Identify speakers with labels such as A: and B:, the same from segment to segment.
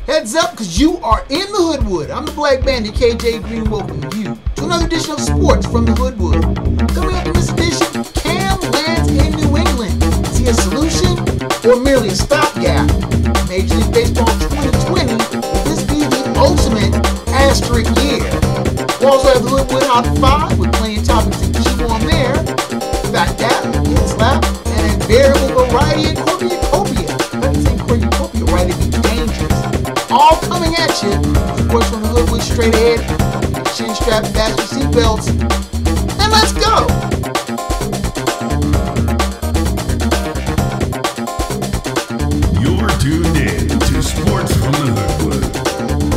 A: Heads up, because you are in the Hoodwood. I'm the Black Bandit, KJ Green, welcoming you to another edition of Sports from the Hoodwood. Coming up in this edition, Cam lands in New England. Is he a solution or merely a stopgap? Major League Baseball 2020, will this be the ultimate asterisk year? We'll also have the Hoodwood Hot 5 with plenty of topics to chew on there. Phat Dap, Get Slap, and a variable variety of cornucopia. I didn't say cornucopia, right? It'd be dangerous. All coming at you. Sports from the Hoodwood straight ahead. Chin strap, fasten seatbelts, and let's go.
B: You're tuned in to Sports from the Hoodwood,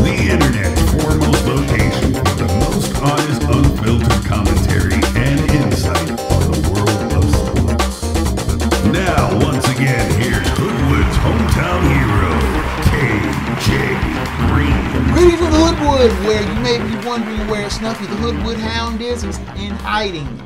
B: the internet's foremost location for the most honest, unfiltered commentary and insight on the world of sports. Now, once again, here's Hoodwood's hometown hero, KJ Green.
A: Greetings from the Hoodwood, where you may be wondering where Snuffy the Hoodwood Hound is. He's in hiding.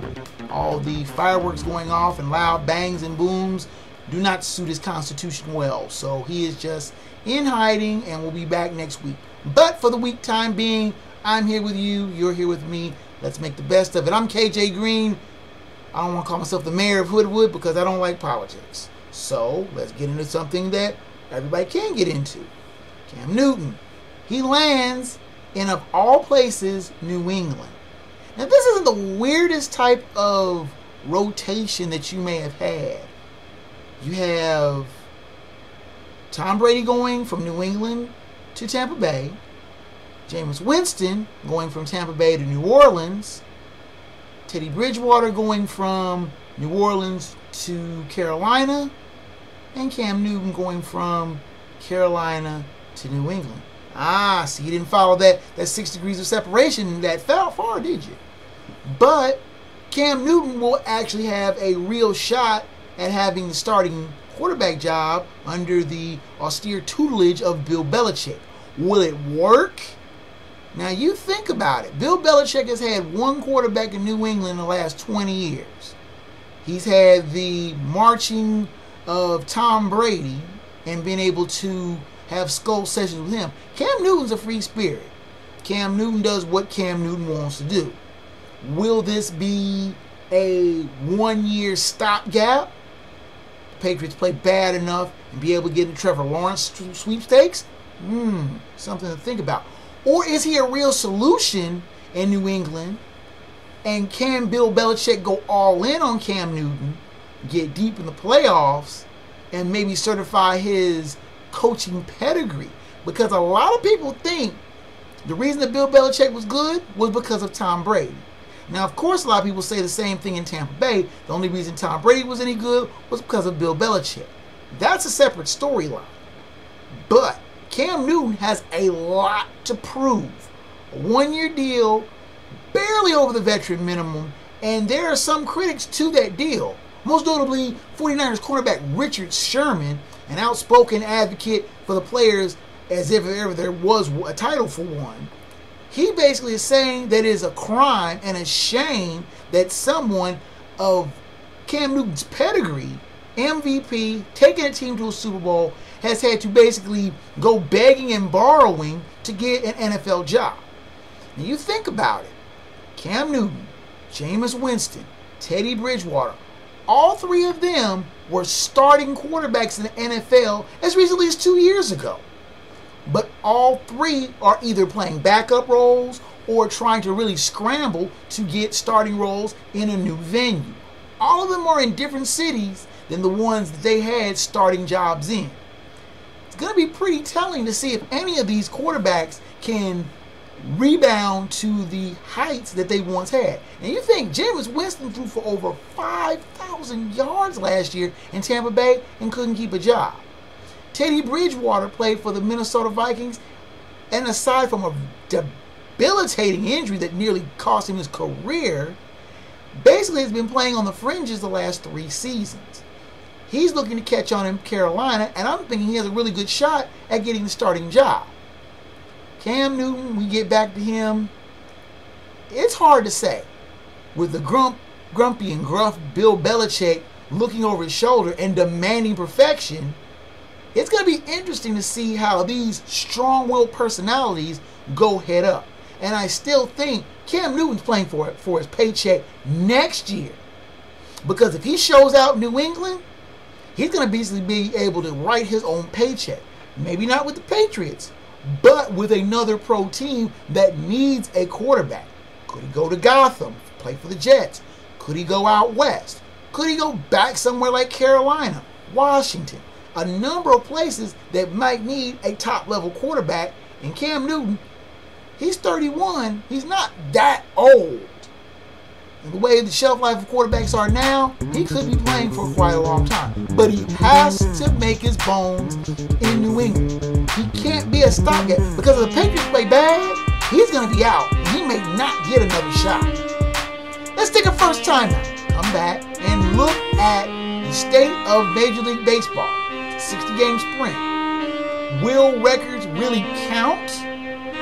A: All the fireworks going off and loud bangs and booms do not suit his constitution well. So he is just in hiding and will be back next week. But for the week time being, I'm here with you. You're here with me. Let's make the best of it. I'm KJ Green. I don't want to call myself the mayor of Hoodwood because I don't like politics. So let's get into something that everybody can get into. Cam Newton. He lands in, of all places, New England. Now, this isn't the weirdest type of rotation that you may have had. You have Tom Brady going from New England to Tampa Bay, Jameis Winston going from Tampa Bay to New Orleans, Teddy Bridgewater going from New Orleans to Carolina, and Cam Newton going from Carolina to New England. So you didn't follow that 6 degrees of separation that far, did you? But Cam Newton will actually have a real shot at having the starting quarterback job under the austere tutelage of Bill Belichick. Will it work? Now you think about it. Bill Belichick has had one quarterback in New England in the last 20 years. He's had the marching of Tom Brady and been able to have skull sessions with him. Cam Newton's a free spirit. Cam Newton does what Cam Newton wants to do. Will this be a one-year stopgap? The Patriots play bad enough and be able to get into Trevor Lawrence sweepstakes? Something to think about. Or is he a real solution in New England? And can Bill Belichick go all in on Cam Newton, get deep in the playoffs, and maybe certify his coaching pedigree? Because a lot of people think the reason that Bill Belichick was good was because of Tom Brady. Now, of course, a lot of people say the same thing in Tampa Bay. The only reason Tom Brady was any good was because of Bill Belichick. That's a separate storyline. But Cam Newton has a lot to prove. A one-year deal, barely over the veteran minimum, and there are some critics to that deal. Most notably, 49ers cornerback Richard Sherman, an outspoken advocate for the players as if ever there was a title for one. He basically is saying that it is a crime and a shame that someone of Cam Newton's pedigree, MVP, taking a team to a Super Bowl, has had to basically go begging and borrowing to get an NFL job. Now you think about it. Cam Newton, Jameis Winston, Teddy Bridgewater, all three of them were starting quarterbacks in the NFL as recently as 2 years ago. But all three are either playing backup roles or trying to really scramble to get starting roles in a new venue. All of them are in different cities than the ones that they had starting jobs in. It's going to be pretty telling to see if any of these quarterbacks can rebound to the heights that they once had. And you think Jameis Winston threw for over 5,000 yards last year in Tampa Bay and couldn't keep a job. Teddy Bridgewater played for the Minnesota Vikings, and aside from a debilitating injury that nearly cost him his career, basically has been playing on the fringes the last 3 seasons. He's looking to catch on in Carolina, and I'm thinking he has a really good shot at getting the starting job. Cam Newton, we get back to him. It's hard to say. With the grumpy and gruff Bill Belichick looking over his shoulder and demanding perfection, It's going to be interesting to see how these strong-willed personalities go head up. And I still think Cam Newton's playing for his paycheck next year. Because if he shows out New England, he's going to basically be able to write his own paycheck. Maybe not with the Patriots, but with another pro team that needs a quarterback. Could he go to Gotham, play for the Jets? Could he go out west? Could he go back somewhere like Carolina, Washington? A number of places that might need a top-level quarterback. And Cam Newton, he's 31. He's not that old. And the way the shelf life of quarterbacks are now, he could be playing for quite a long time. But he has to make his bones in New England. He can't be a stopgap. Because if the Patriots play bad, he's going to be out. And he may not get another shot. Let's take a first time out. Come back and look at the state of Major League Baseball. 60-game sprint. Will records really count?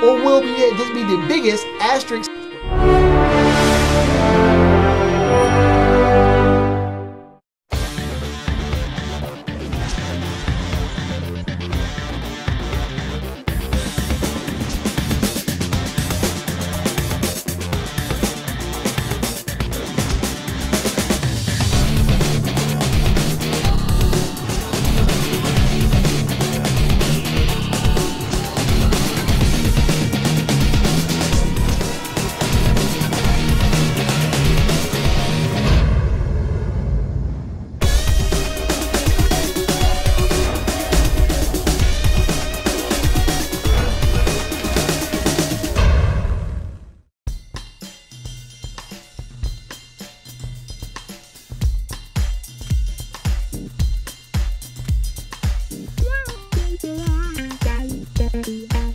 A: Or will this be the biggest asterisk?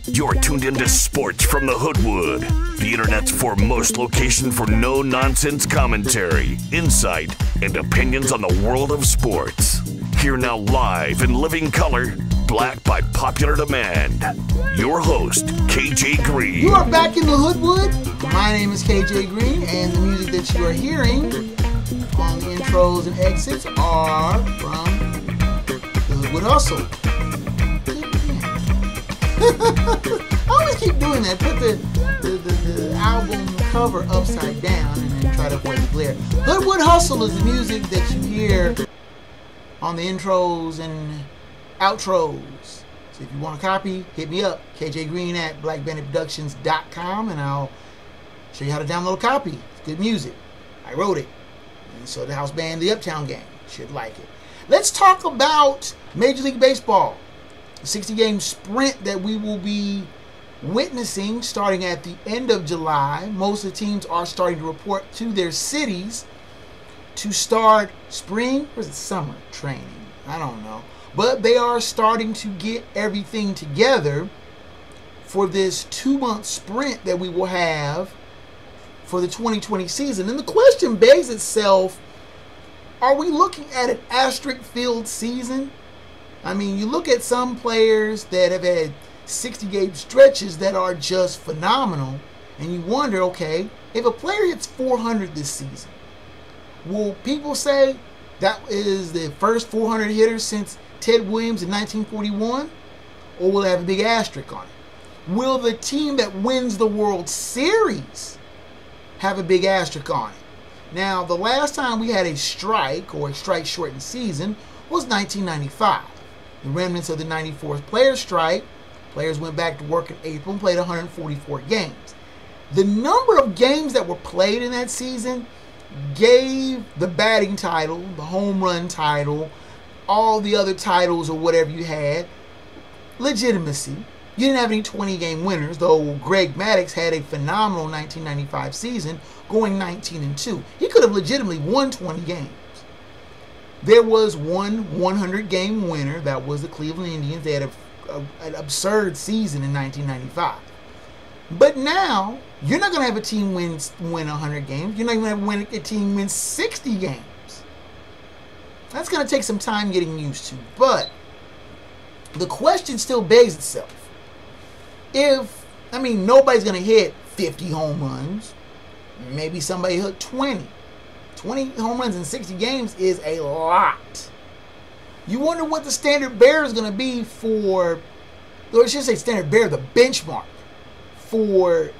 C: You're tuned into Sports from the Hoodwood, the internet's foremost location for no-nonsense commentary, insight, and opinions on the world of sports. Here now live in living color, black by popular demand. Your host, KJ Green.
A: You are back in the Hoodwood. My name is KJ Green, and the music that you are hearing on the intros and exits are from the Hoodwood Hustle. I always keep doing that. Put the album cover upside down and then try to avoid the glare. Hoodwood Hustle is the music that you hear on the intros and outros. So if you want a copy, hit me up. KJ Green at blackbanditproductions.com, and I'll show you how to download a copy. It's good music. I wrote it. And so the house band, the Uptown Gang, should like it. Let's talk about Major League Baseball. 60-game sprint that we will be witnessing starting at the end of July. Most of the teams are starting to report to their cities to start spring, or is it summer training? I don't know. But they are starting to get everything together for this 2-month sprint that we will have for the 2020 season. And the question begs itself, are we looking at an asterisk-filled season? I mean, you look at some players that have had 60-game stretches that are just phenomenal, and you wonder, okay, if a player hits 400 this season, will people say that is the first 400 hitter since Ted Williams in 1941? Or will it have a big asterisk on it? Will the team that wins the World Series have a big asterisk on it? Now, the last time we had a strike or a strike-shortened season was 1995. The remnants of the 94th players' strike. Players went back to work in April and played 144 games. The number of games that were played in that season gave the batting title, the home run title, all the other titles or whatever you had, legitimacy. You didn't have any 20-game winners, though Greg Maddux had a phenomenal 1995 season going 19-2. He could have legitimately won 20 games. There was one 100-game winner. That was the Cleveland Indians. They had an absurd season in 1995. But now, you're not going to have a team win 100 games. You're not going to have a team win 60 games. That's going to take some time getting used to. But the question still begs itself. Nobody's going to hit 50 home runs. Maybe somebody hit 20. 20 home runs in 60 games is a lot. You wonder what the standard bearer is going to be for, or I should say standard bearer, the benchmark for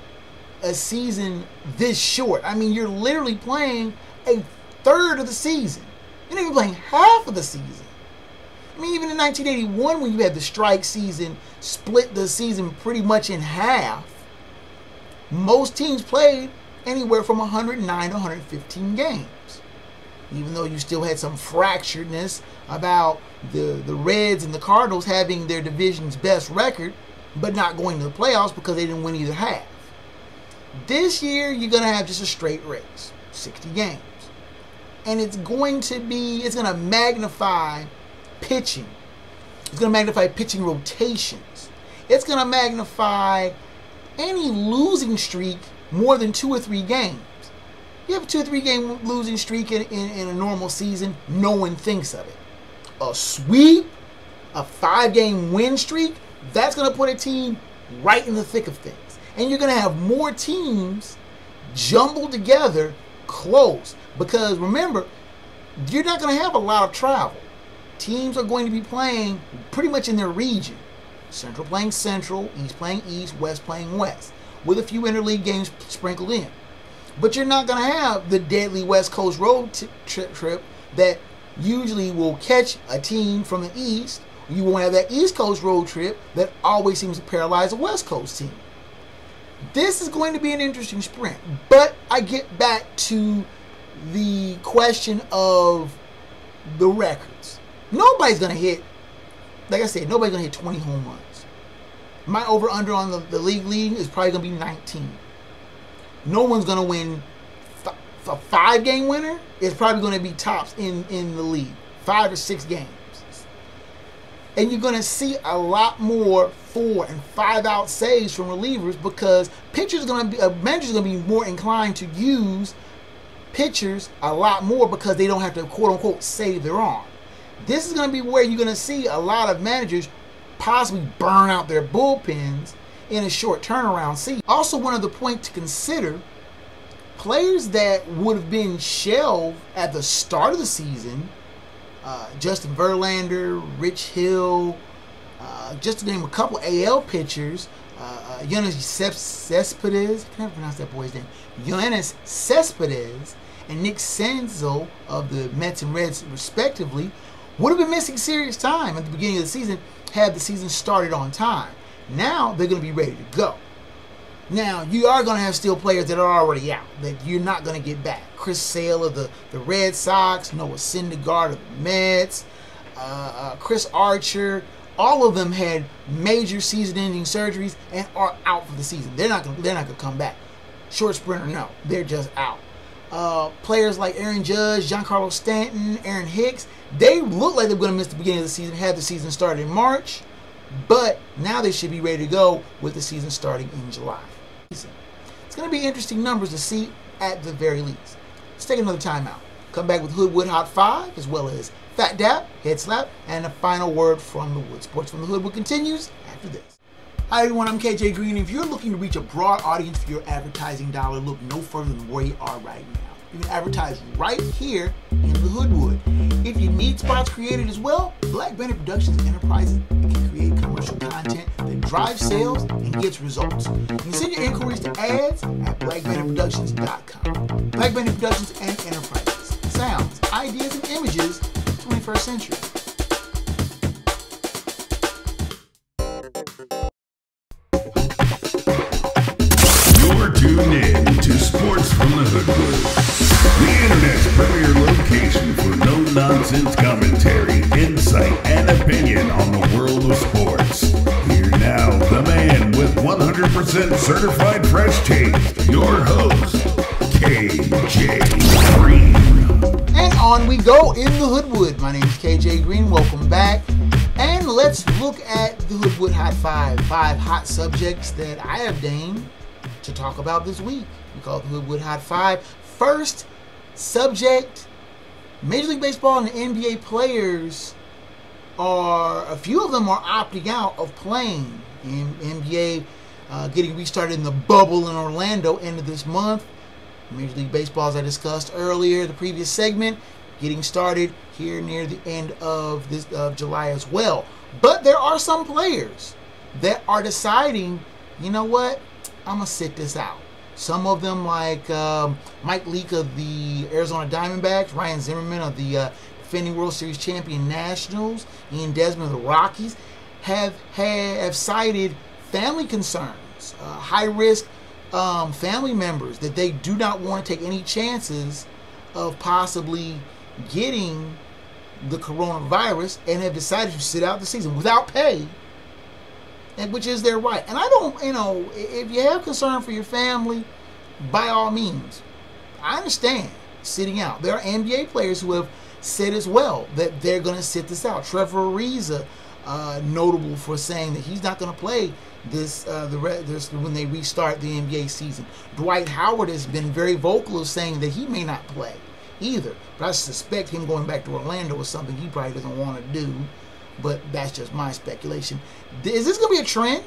A: a season this short. I mean, you're literally playing a third of the season. You're not even playing half of the season. I mean, even in 1981, when you had the strike season, split the season pretty much in half, most teams played anywhere from 109 to 115 games. Even though you still had some fracturedness about the Reds and the Cardinals having their division's best record, but not going to the playoffs because they didn't win either half. This year, you're going to have just a straight race, 60 games. And it's going to magnify pitching. It's going to magnify pitching rotations. It's going to magnify any losing streak more than 2 or 3 games. You have a 2 or 3 game losing streak in a normal season, no one thinks of it. A sweep, a 5-game win streak, that's going to put a team right in the thick of things. And you're going to have more teams jumbled together close. Because remember, you're not going to have a lot of travel. Teams are going to be playing pretty much in their region. Central playing Central, East playing East, West playing West, with a few interleague games sprinkled in. But you're not going to have the deadly West Coast road trip that usually will catch a team from the East. You won't have that East Coast road trip that always seems to paralyze a West Coast team. This is going to be an interesting sprint. But I get back to the question of the records. Nobody's going to hit, like I said, nobody's going to hit 20 home runs. My over-under on the league lead is probably going to be 19. No one's going to win. A 5-game winner is probably going to be tops in the league. 5 or 6 games. And you're going to see a lot more 4 and 5 out saves from relievers because managers are going to be more inclined to use pitchers a lot more because they don't have to quote unquote save their arm. This is going to be where you're going to see a lot of managers possibly burn out their bullpens in a short turnaround season. Also, one other point to consider, players that would have been shelved at the start of the season, Justin Verlander, Rich Hill, just to name a couple AL pitchers, Yoenis Cespedes, I can never pronounce that boy's name, Yoenis Cespedes, and Nick Senzel of the Mets and Reds respectively, would have been missing serious time at the beginning of the season had the season started on time. Now they're going to be ready to go. Now you are going to have still players that are already out that you're not going to get back. Chris Sale of the Red Sox, Noah Syndergaard of the Mets, Chris Archer. All of them had major season-ending surgeries and are out for the season. They're not going to come back. Short sprinter, no, they're just out. Players like Aaron Judge, Giancarlo Stanton, Aaron Hicks, they look like they're going to miss the beginning of the season. Had the season started in March. But now they should be ready to go with the season starting in July. It's going to be interesting numbers to see at the very least. Let's take another timeout. Come back with Hoodwood Hot 5 as well as Phat Dap, Head Slap, and a final word from the Wood. Sports from the Hoodwood continues after this. Hi everyone, I'm KJ Green. If you're looking to reach a broad audience for your advertising dollar, look no further than where you are right now. You can advertise right here in the Hoodwood. If you need spots created as well, Black Bandit Productions Enterprises can create commercial content that drives sales and gets results. You can send your inquiries to ads at blackbanditproductions.com. Black Bandit Productions and Enterprises. Sounds, ideas, and images of the 21st century.
B: You're tuned in to Sports from the Hoodwood, the internet's premier location for no-nonsense commentary, insight, and opinion on the world of sports. Here now, the man with 100% certified fresh taste, your host, KJ Green.
A: And on we go in the Hoodwood. My name is KJ Green. Welcome back. And let's look at the Hoodwood Hot 5. 5 hot subjects that I have deigned to talk about this week. We call it the Hoodwood Hot 5. First subject, Major League Baseball and the NBA players a few of them are opting out of playing. In NBA getting restarted in the bubble in Orlando end of this month. Major League Baseball, as I discussed earlier, the previous segment, getting started here near the end of this July as well. But there are some players that are deciding, you know what, I'm going to sit this out. Some of them, like Mike Leake of the Arizona Diamondbacks, Ryan Zimmerman of the defending World Series champion Nationals, Ian Desmond of the Rockies, have cited family concerns, high-risk family members, that they do not want to take any chances of possibly getting the coronavirus, and have decided to sit out the season without pay, and which is their right. And I don't, if you have concern for your family, by all means, I understand sitting out. There are NBA players who have said as well that they're going to sit this out. Trevor Ariza, notable for saying that he's not going to play this when they restart the NBA season. Dwight Howard has been very vocal of saying that he may not play either. But I suspect him going back to Orlando is something he probably doesn't want to do. But that's just my speculation. Is this going to be a trend?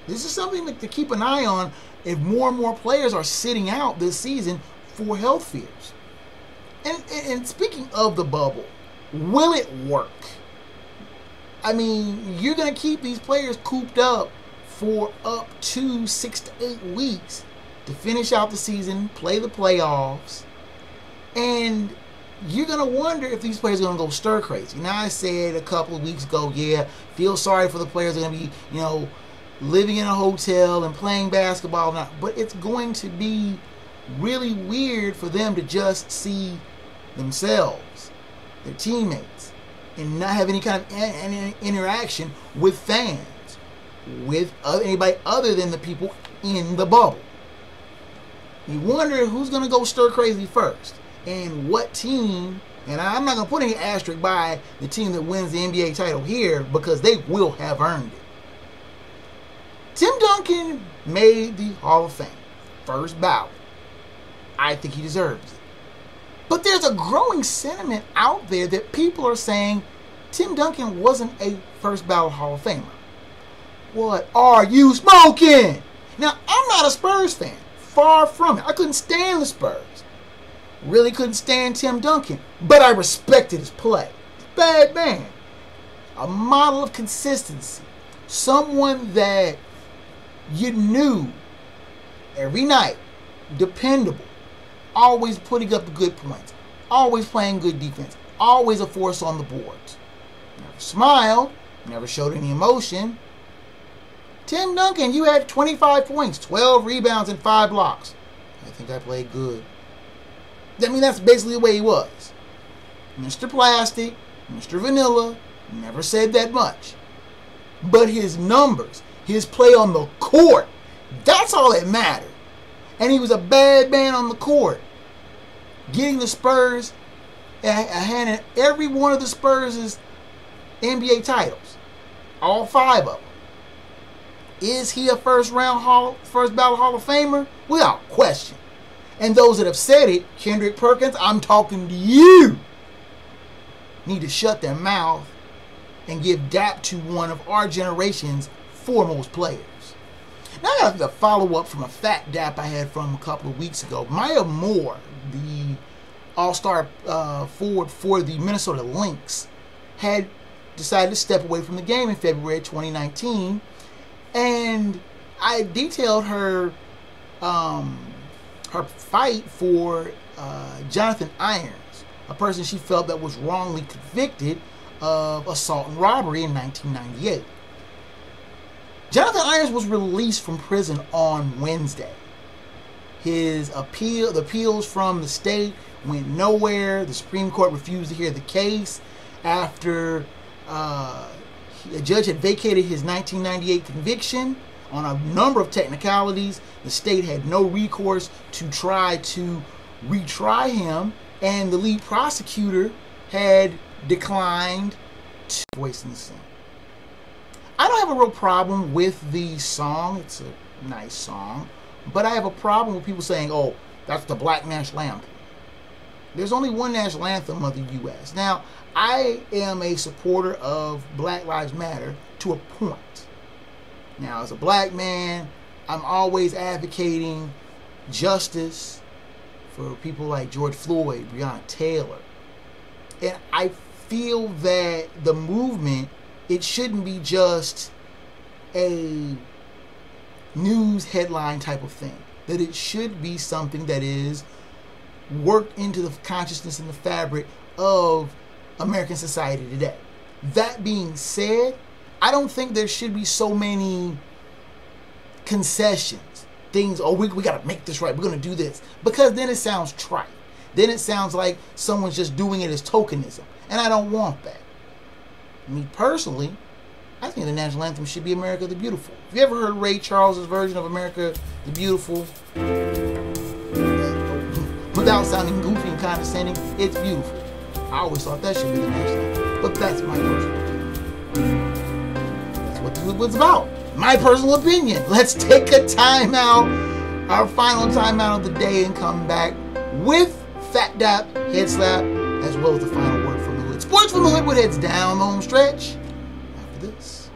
A: This is something to keep an eye on if more and more players are sitting out this season for health fears. And speaking of the bubble, will it work? I mean, you're going to keep these players cooped up for up to 6 to 8 weeks to finish out the season, play the playoffs, and you're going to wonder if these players are going to go stir crazy. Now, I said a couple of weeks ago, feel sorry for the players that are going to be, living in a hotel and playing basketball. But it's going to be really weird for them to just see themselves, their teammates, and not have any kind of interaction with fans, with anybody other than the people in the bubble. You wonder who's going to go stir crazy first. And what team, and I'm not going to put any asterisk by the team that wins the NBA title here, because they will have earned it. Tim Duncan made the Hall of Fame. First ballot. I think he deserves it. But there's a growing sentiment out there that people are saying Tim Duncan wasn't a first ballot Hall of Famer. What are you smoking? Now, I'm not a Spurs fan. Far from it. I couldn't stand the Spurs. Really couldn't stand Tim Duncan, but I respected his play. Bad man. A model of consistency. Someone that you knew every night, dependable, always putting up the good points, always playing good defense, always a force on the boards. Never smiled, never showed any emotion. Tim Duncan, you had 25 points, 12 rebounds, and 5 blocks. I think I played good. I mean, that's basically the way he was. Mr. Plastic, Mr. Vanilla, never said that much. But his numbers, his play on the court, that's all that mattered. And he was a bad man on the court. Getting the Spurs, handing every one of the Spurs' NBA titles. All 5 of them. Is he a first ballot Hall of Famer? Without question. And those that have said it, Kendrick Perkins, I'm talking to you, need to shut their mouth and give dap to one of our generation's foremost players. Now I got the follow-up from a Phat Dap I had from a couple of weeks ago. Maya Moore, the all-star forward for the Minnesota Lynx, had decided to step away from the game in February 2019. And I detailed her fight for Jonathan Irons, a person she felt that was wrongly convicted of assault and robbery in 1998. Jonathan Irons was released from prison on Wednesday. The appeals from the state went nowhere. The Supreme Court refused to hear the case after a judge had vacated his 1998 conviction on a number of technicalities. The state had no recourse to try to retry him, and the lead prosecutor had declined to voice in the same. I don't have a real problem with the song. It's a nice song. But I have a problem with people saying, oh, that's the black national anthem. There's only one national anthem of the U.S. Now, I am a supporter of Black Lives Matter to a point. Now, as a black man, I'm always advocating justice for people like George Floyd, Breonna Taylor, And I feel that the movement, it shouldn't be just a news headline type of thing. That it should be something that is worked into the consciousness and the fabric of American society today. That being said, I don't think there should be so many concessions. Things, oh, we got to make this right. We're going to do this. Because then it sounds trite. Then it sounds like someone's just doing it as tokenism. And I don't want that. Me personally, I think the national anthem should be America the Beautiful. Have you ever heard Ray Charles's version of America the Beautiful? Without sounding goofy and condescending, it's beautiful. I always thought that should be the national anthem. But that's my personal opinion. That's what the Hoodwood's about. My personal opinion. Let's take a timeout, our final timeout of the day, and come back with Phat Dap, Head Slap, as well as the final word from the Hood. Sports from the Hoodwood heads down the home stretch after this.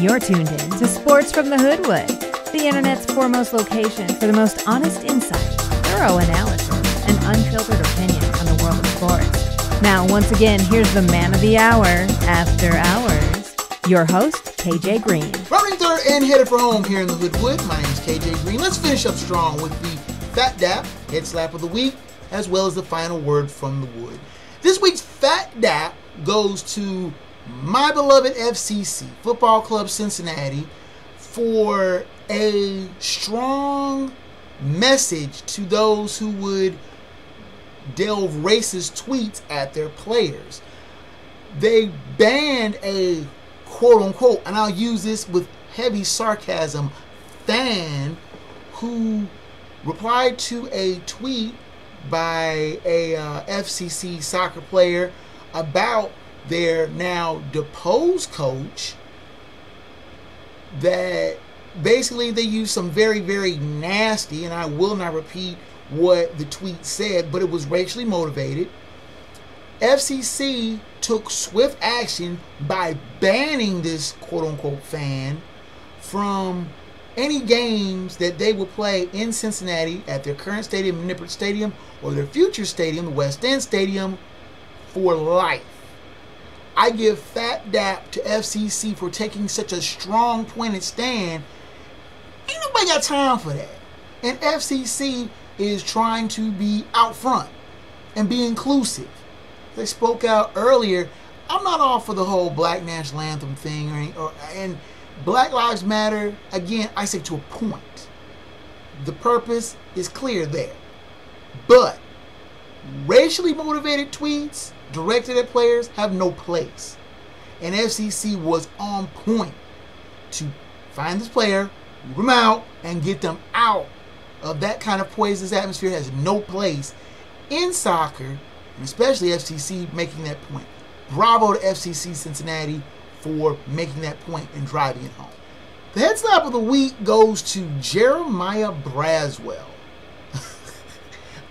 D: You're tuned in to Sports from the Hoodwood, the internet's foremost location for the most honest insight, thorough analysis, and unfiltered opinions on the world of sports. Now, once again, here's the man of the hour, After Hours, your host, KJ Green.
A: Running third and headed for home here in the Hoodwood. My name is KJ Green. Let's finish up strong with the Phat Dap, Head Slap of the Week, as well as the final word from the Wood. This week's Phat Dap goes to my beloved FCC, Football Club Cincinnati, for a strong message to those who would delve racist tweets at their players. They banned a quote-unquote, and I'll use this with heavy sarcasm, fan who replied to a tweet by a FCC soccer player about their now deposed coach, that basically they used some very, very nasty, and I will not repeat what the tweet said, but it was racially motivated. FCC took swift action by banning this quote-unquote fan from any games that they will play in Cincinnati at their current stadium, Nippert Stadium, or their future stadium, the West End Stadium, for life. I give Phat Dap to FCC for taking such a strong pointed stand. Ain't nobody got time for that. And FCC is trying to be out front and be inclusive. They spoke out earlier. I'm not all for the whole Black National Anthem thing, and Black Lives Matter. Again, I say to a point. The purpose is clear there. But racially motivated tweets directed at players have no place. And FCC was on point to find this player, move them out, and get them out of that kind of poisonous atmosphere. It has no place in soccer, and especially FCC making that point. Bravo to FCC Cincinnati for making that point and driving it home. The head slap of the week goes to Jeremiah Braswell.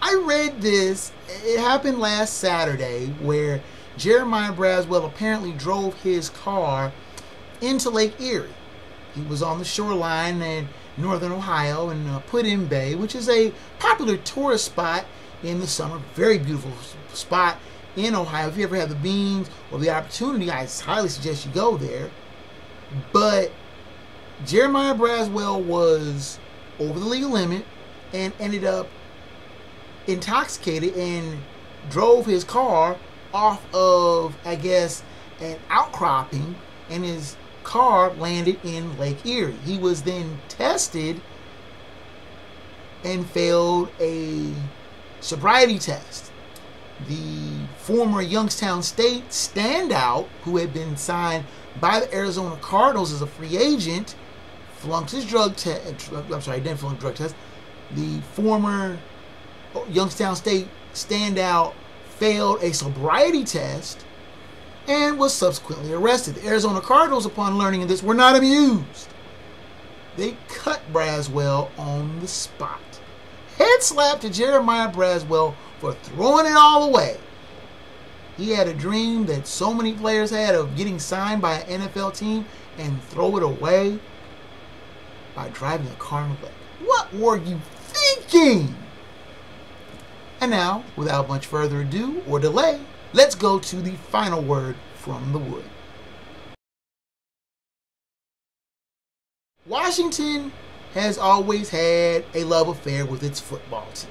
A: I I read this. It happened last Saturday where Jeremiah Braswell apparently drove his car into Lake Erie. He was on the shoreline in northern Ohio in Put-in Bay, which is a popular tourist spot in the summer. Very beautiful spot in Ohio. If you ever have the means or the opportunity, I highly suggest you go there. But Jeremiah Braswell was over the legal limit and ended up intoxicated and drove his car off of, I guess, an outcropping, and his car landed in Lake Erie. He was then tested and failed a sobriety test. The former Youngstown State standout, who had been signed by the Arizona Cardinals as a free agent, flunked his drug test. I'm sorry, he didn't flunk the drug test. The former Youngstown State standout failed a sobriety test and was subsequently arrested. The Arizona Cardinals, upon learning of this, were not amused. They cut Braswell on the spot. Head slap to Jeremiah Braswell for throwing it all away. He had a dream that so many players had of getting signed by an NFL team and throw it away by driving a car in the lake. What were you thinking? And now, without much further ado or delay, let's go to the final word from the wood. Washington has always had a love affair with its football team.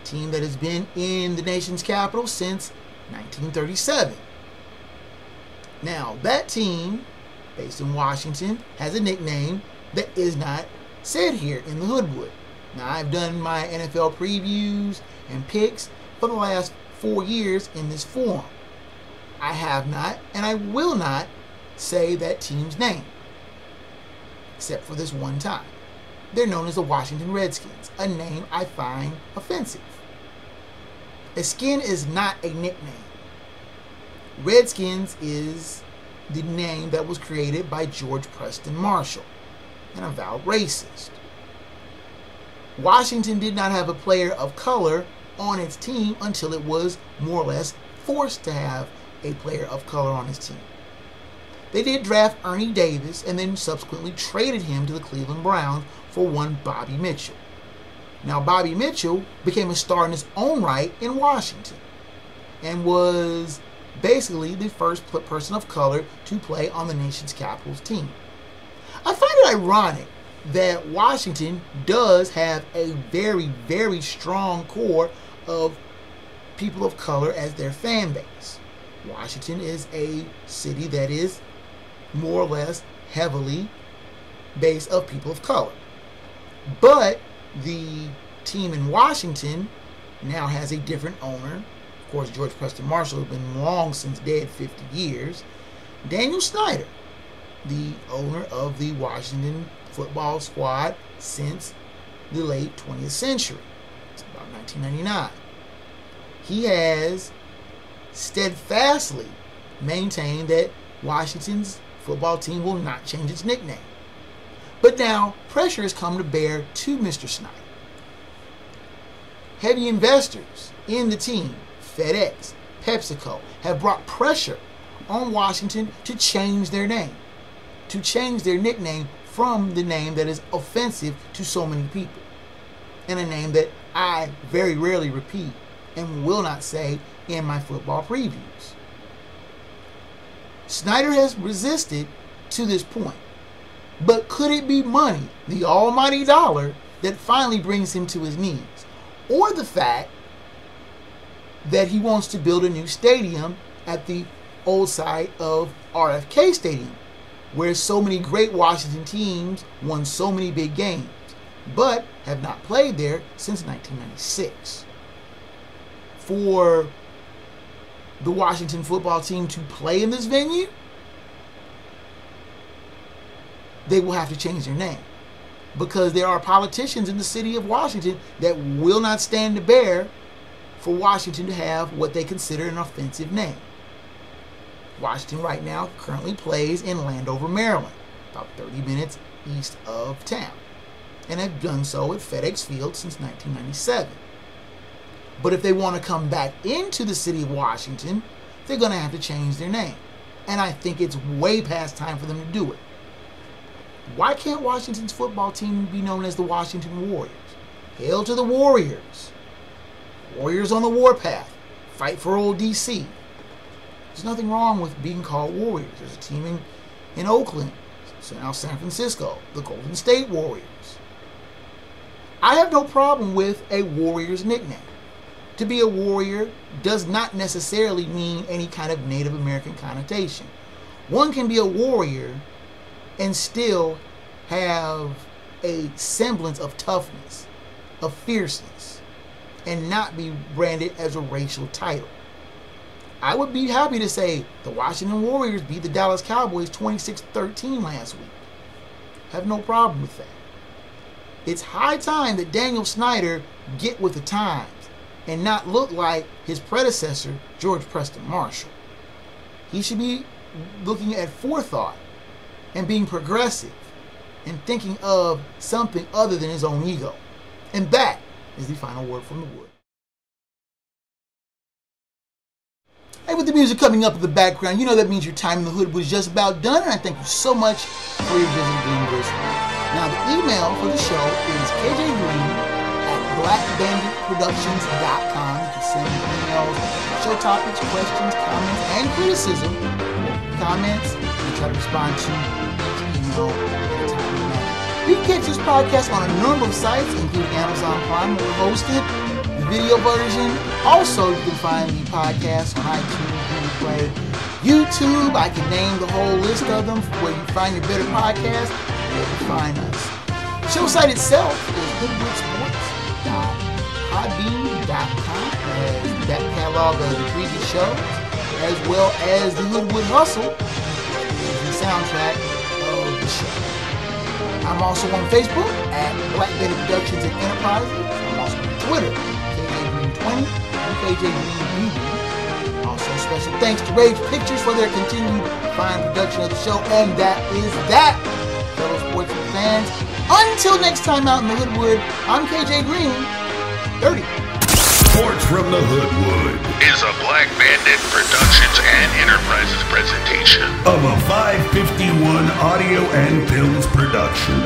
A: A team that has been in the nation's capital since 1937. Now, that team, based in Washington, has a nickname that is not said here in the Hoodwood. Now, I've done my NFL previews and picks for the last 4 years in this forum. I have not, and I will not, say that team's name, except for this one time. They're known as the Washington Redskins, a name I find offensive. A skin is not a nickname. Redskins is the name that was created by George Preston Marshall, an avowed racist. Washington did not have a player of color on its team until it was more or less forced to have a player of color on its team. They did draft Ernie Davis and then subsequently traded him to the Cleveland Browns for one Bobby Mitchell. Now, Bobby Mitchell became a star in his own right in Washington and was basically the first person of color to play on the nation's capital's team. I find it ironic that Washington does have a very, very strong core of people of color as their fan base. Washington is a city that is more or less heavily based of people of color. But the team in Washington now has a different owner. Of course, George Preston Marshall has been long since dead, 50 years. Daniel Snyder, the owner of the Washington football squad since the late 20th century. It's about 1999. He has steadfastly maintained that Washington's football team will not change its nickname. But now, pressure has come to bear to Mr. Snyder. Heavy investors in the team, FedEx, PepsiCo, have brought pressure on Washington to change their name, to change their nickname from the name that is offensive to so many people, and a name that I very rarely repeat and will not say in my football previews. Snyder has resisted to this point, but could it be money, the almighty dollar, that finally brings him to his knees? Or the fact that he wants to build a new stadium at the old site of RFK Stadium, where so many great Washington teams won so many big games, but have not played there since 1996. For the Washington football team to play in this venue, they will have to change their name, because there are politicians in the city of Washington that will not stand to bear for Washington to have what they consider an offensive name. Washington right now currently plays in Landover, Maryland, about 30 minutes east of town, and have done so at FedEx Field since 1997. But if they want to come back into the city of Washington, they're going to have to change their name. And I think it's way past time for them to do it. Why can't Washington's football team be known as the Washington Warriors? Hail to the Warriors. Warriors on the warpath. Fight for old DC. There's nothing wrong with being called Warriors. There's a team in Oakland, so now San Francisco, the Golden State Warriors. I have no problem with a Warriors nickname. To be a Warrior does not necessarily mean any kind of Native American connotation. One can be a warrior and still have a semblance of toughness, of fierceness, and not be branded as a racial title. I would be happy to say the Washington Warriors beat the Dallas Cowboys 26-13 last week. Have no problem with that. It's high time that Daniel Snyder get with the times and not look like his predecessor, George Preston Marshall. He should be looking at forethought and being progressive and thinking of something other than his own ego. And that is the final word from the wood. Hey, with the music coming up in the background, you know that means your time in the hood was just about done, and I thank you so much for your visiting this week. Now, the email for the show is kjgreen@blackbanditproductions.com. You can send me emails, show topics, questions, comments, and criticism. Comments, we try to respond to each email at a timely manner. You can catch this podcast on a number of sites, including Amazon Prime, where we host it, the video version. Also, you can find the podcast on iTunes, Google Play, YouTube. I can name the whole list of them where you find your better podcast. You can find us. The show site itself is hoodwoodsports.podbean.com. Has the back catalog of the previous shows, as well as the Hoodwood Hustle, the soundtrack of the show. I'm also on Facebook at Black Bandit Productions and Enterprises. I'm also on Twitter, KJGreen20 and KJGreenBB. Also, special thanks to Rage Pictures for their continued fine production of the show. And that is that, fellow sports fans. Until next time out in the Hoodwood, I'm KJ Green, 30.
B: Sports from the Hoodwood
C: Is a Black Bandit Productions and Enterprises presentation
B: of a 551 Audio and Films production.